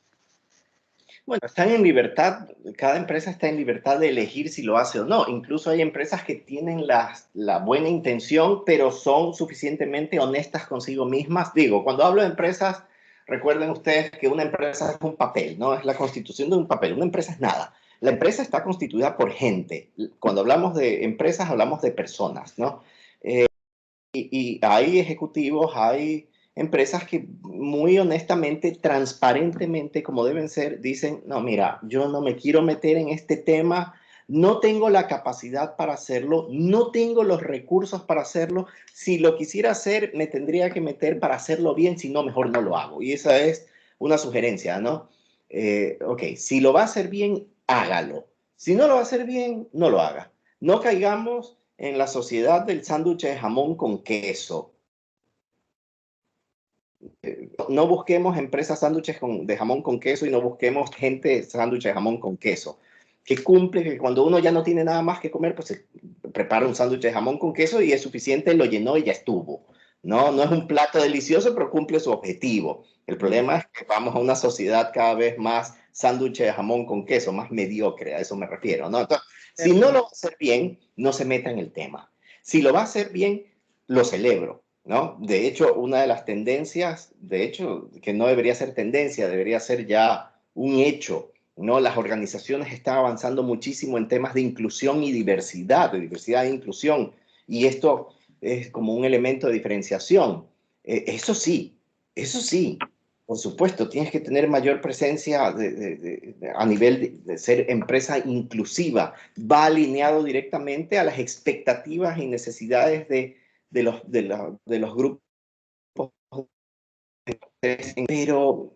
Speaker 2: Bueno, están en libertad, cada empresa está en libertad de elegir si lo hace o no. Incluso hay empresas que tienen la buena intención, pero son suficientemente honestas consigo mismas. Digo, cuando hablo de empresas, recuerden ustedes que una empresa es un papel, ¿no? Es la constitución de un papel. Una empresa es nada. La empresa está constituida por gente. Cuando hablamos de empresas, hablamos de personas, ¿no? Y hay ejecutivos, hay empresas que muy honestamente, transparentemente, como deben ser, dicen, no, mira, yo no me quiero meter en este tema, no tengo la capacidad para hacerlo, no tengo los recursos para hacerlo, si lo quisiera hacer, me tendría que meter para hacerlo bien, si no, mejor no lo hago. Y esa es una sugerencia, ¿no? Ok, si lo va a hacer bien, hágalo. Si no lo va a hacer bien, no lo haga. No caigamos en la sociedad del sándwich de jamón con queso. No busquemos empresas sándwiches de jamón con queso y no busquemos gente sándwich de jamón con queso. Que cumple, que cuando uno ya no tiene nada más que comer, pues se prepara un sándwich de jamón con queso y es suficiente, lo llenó y ya estuvo. No, no es un plato delicioso, pero cumple su objetivo. El problema es que vamos a una sociedad cada vez más sándwich de jamón con queso, más mediocre, a eso me refiero, ¿no? Entonces, si no lo va a hacer bien, no se meta en el tema. Si lo va a hacer bien, lo celebro, ¿no? De hecho, una de las tendencias, de hecho, que no debería ser tendencia, debería ser ya un hecho, ¿no? Las organizaciones están avanzando muchísimo en temas de inclusión y diversidad, e inclusión, y esto es como un elemento de diferenciación. Eso sí, por supuesto, tienes que tener mayor presencia a nivel de ser empresa inclusiva. Va alineado directamente a las expectativas y necesidades de los grupos. Pero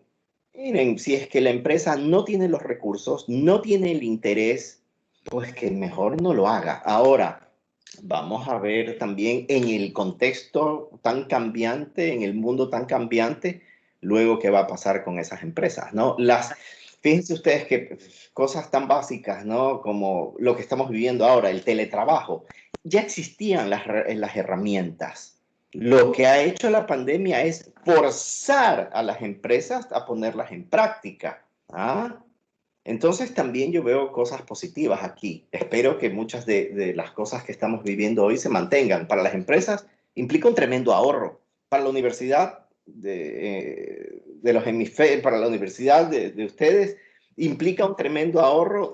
Speaker 2: miren, si es que la empresa no tiene los recursos, no tiene el interés, pues que mejor no lo haga. Ahora, vamos a ver también en el contexto tan cambiante, en el mundo tan cambiante, luego qué va a pasar con esas empresas, ¿no? Fíjense ustedes que cosas tan básicas, ¿no? Como lo que estamos viviendo ahora, el teletrabajo, ya existían las herramientas. Lo que ha hecho la pandemia es forzar a las empresas a ponerlas en práctica. ¿Ah? Entonces también yo veo cosas positivas aquí. Espero que muchas de las cosas que estamos viviendo hoy se mantengan. Para las empresas implica un tremendo ahorro. Para la universidad de los hemisferios, para la universidad de ustedes, implica un tremendo ahorro,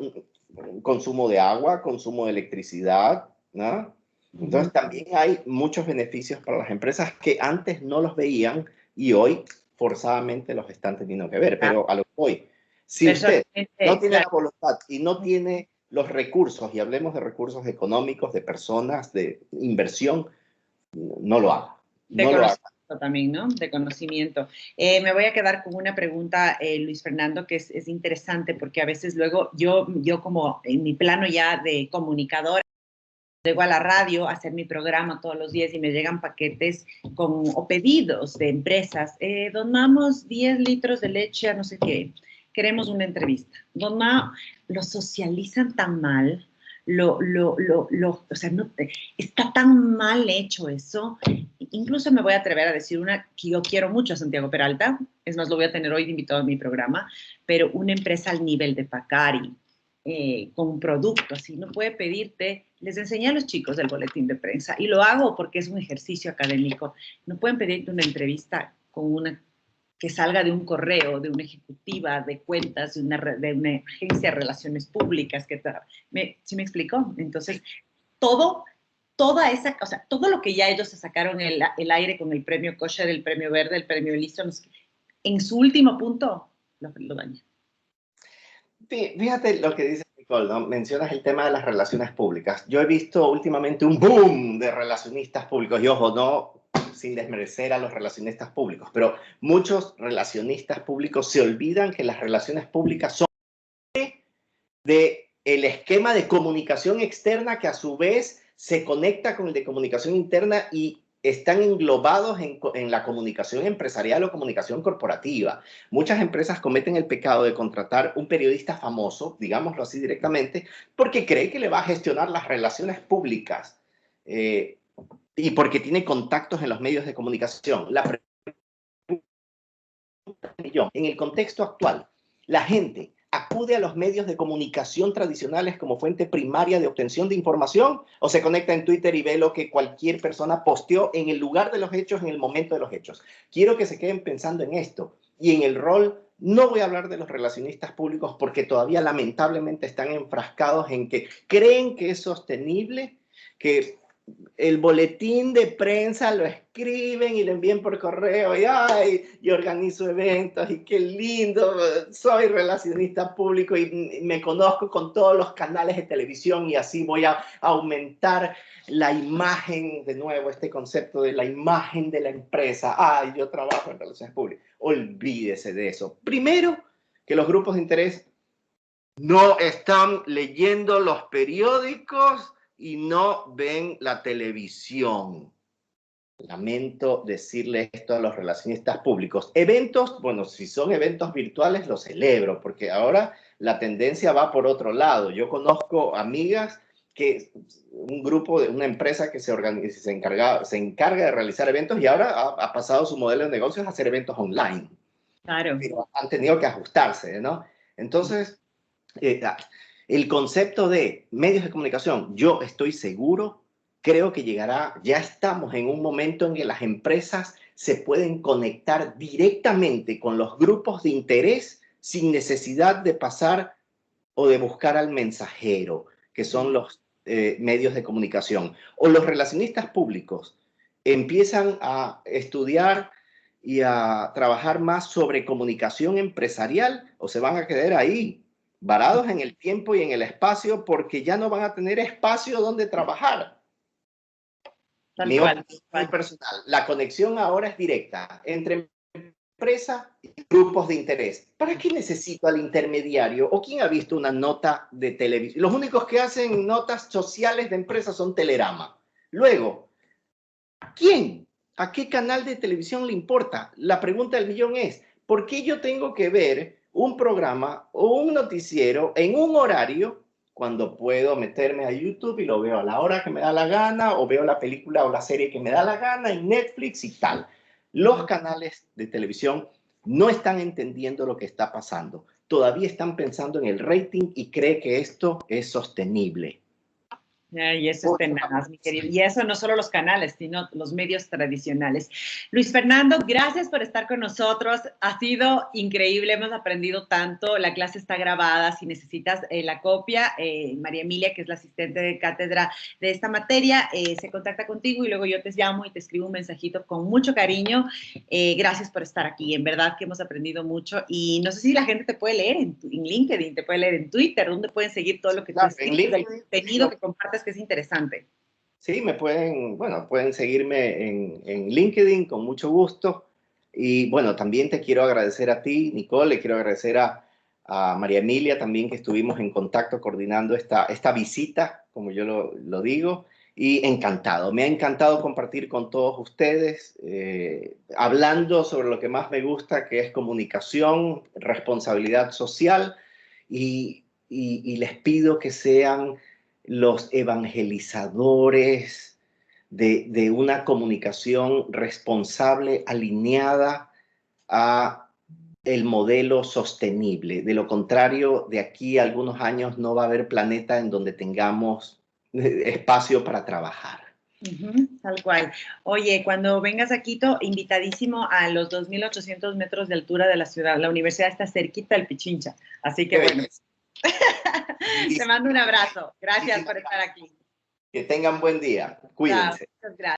Speaker 2: consumo de agua, consumo de electricidad, ¿no? Entonces también hay muchos beneficios para las empresas que antes no los veían y hoy forzadamente los están teniendo que ver. Pero a lo que voy, si usted no tiene la voluntad y no tiene los recursos, y hablemos de recursos económicos, de personas, de inversión, no lo haga. No lo haga.
Speaker 1: También, ¿no? De conocimiento. Me voy a quedar con una pregunta, Luis Fernando, que es interesante porque a veces luego yo como en mi plano ya de comunicadora, llego a la radio a hacer mi programa todos los días y me llegan paquetes o pedidos de empresas. Donamos 10 litros de leche a no sé qué. Queremos una entrevista. Lo socializan tan mal. O sea, está tan mal hecho eso. Incluso me voy a atrever a decir una que yo quiero mucho a Santiago Peralta. Es más, lo voy a tener hoy de invitado a mi programa. Pero una empresa al nivel de Pacari, con un producto así, no puede pedirte, les enseñé a los chicos del boletín de prensa y lo hago porque es un ejercicio académico, no pueden pedirte una entrevista con una que salga de un correo, de una ejecutiva de cuentas, de una agencia de relaciones públicas, ¿sí me explicó? Entonces, toda esa cosa, todo lo que ya ellos se sacaron el aire con el premio Kosher, el premio Verde, el premio Listo, en su último punto lo daña.
Speaker 2: Fíjate lo que dice Nicole, ¿no? Mencionas el tema de las relaciones públicas. Yo he visto últimamente un boom de relacionistas públicos, y ojo, no sin desmerecer a los relacionistas públicos, pero muchos relacionistas públicos se olvidan que las relaciones públicas son de el esquema de comunicación externa que a su vez se conecta con el de comunicación interna y están englobados en la comunicación empresarial o comunicación corporativa. Muchas empresas cometen el pecado de contratar un periodista famoso, digámoslo así directamente, porque cree que le va a gestionar las relaciones públicas y porque tiene contactos en los medios de comunicación. La millón. En el contexto actual, la gente acude a los medios de comunicación tradicionales como fuente primaria de obtención de información o se conecta en Twitter y ve lo que cualquier persona posteó en el lugar de los hechos, en el momento de los hechos. Quiero que se queden pensando en esto y en el rol. No voy a hablar de los relacionistas públicos porque todavía lamentablemente están enfrascados en que creen que es sostenible, que el boletín de prensa lo escriben y lo envían por correo y ¡ay! Y organizo eventos y qué lindo, soy relacionista público y me conozco con todos los canales de televisión y así voy a aumentar la imagen, de nuevo este concepto de la imagen de la empresa. ¡Ay! Yo trabajo en relaciones públicas. Olvídese de eso. Primero, que los grupos de interés no están leyendo los periódicos y no ven la televisión. Lamento decirle esto a los relacionistas públicos. Eventos, bueno, si son eventos virtuales, los celebro, porque ahora la tendencia va por otro lado. Yo conozco amigas que un grupo de una empresa que se encarga de realizar eventos y ahora ha pasado su modelo de negocios a hacer eventos online.
Speaker 1: Claro.
Speaker 2: Pero han tenido que ajustarse, ¿no? Entonces, el concepto de medios de comunicación, yo estoy seguro, creo que llegará, ya estamos en un momento en que las empresas se pueden conectar directamente con los grupos de interés sin necesidad de pasar o de buscar al mensajero, que son los medios de comunicación. O los relacionistas públicos empiezan a estudiar y a trabajar más sobre comunicación empresarial o se van a quedar ahí, varados en el tiempo y en el espacio porque ya no van a tener espacio donde trabajar. Mi opinión personal, la conexión ahora es directa entre empresa y grupos de interés. ¿Para qué necesito al intermediario? ¿O quién ha visto una nota de televisión? Los únicos que hacen notas sociales de empresas son Telerama. Luego, ¿quién? ¿A qué canal de televisión le importa? La pregunta del millón es, ¿por qué yo tengo que ver un programa o un noticiero en un horario cuando puedo meterme a YouTube y lo veo a la hora que me da la gana o veo la película o la serie que me da la gana en Netflix y tal? Los canales de televisión no están entendiendo lo que está pasando. Todavía están pensando en el rating y creen que esto es sostenible.
Speaker 1: Y eso es tenaz, mi querido. Y eso no solo los canales, sino los medios tradicionales. Luis Fernando, gracias por estar con nosotros. Ha sido increíble, hemos aprendido tanto. La clase está grabada. Si necesitas la copia, María Emilia, que es la asistente de cátedra de esta materia, se contacta contigo y luego yo te llamo y te escribo un mensajito con mucho cariño. Gracias por estar aquí. En verdad que hemos aprendido mucho. Y no sé si la gente te puede leer en LinkedIn, te puede leer en Twitter, donde pueden seguir todo lo que tú escribes, el contenido que compartes, que es interesante.
Speaker 2: Sí, pueden seguirme en LinkedIn con mucho gusto. Y bueno, también te quiero agradecer a ti, Nicole, le quiero agradecer a María Emilia también, que estuvimos en contacto coordinando esta visita, como yo lo digo. Y encantado, me ha encantado compartir con todos ustedes, hablando sobre lo que más me gusta, que es comunicación, responsabilidad social. Y les pido que sean los evangelizadores de una comunicación responsable, alineada a el modelo sostenible. De lo contrario, de aquí a algunos años no va a haber planeta en donde tengamos espacio para trabajar.
Speaker 1: Tal cual. Oye, cuando vengas a Quito, invitadísimo a los 2.800 metros de altura de la ciudad. La universidad está cerquita del Pichincha, así que bueno. Te mando un abrazo. Gracias por estar aquí.
Speaker 2: Que tengan buen día. Cuídense.
Speaker 1: Muchas gracias.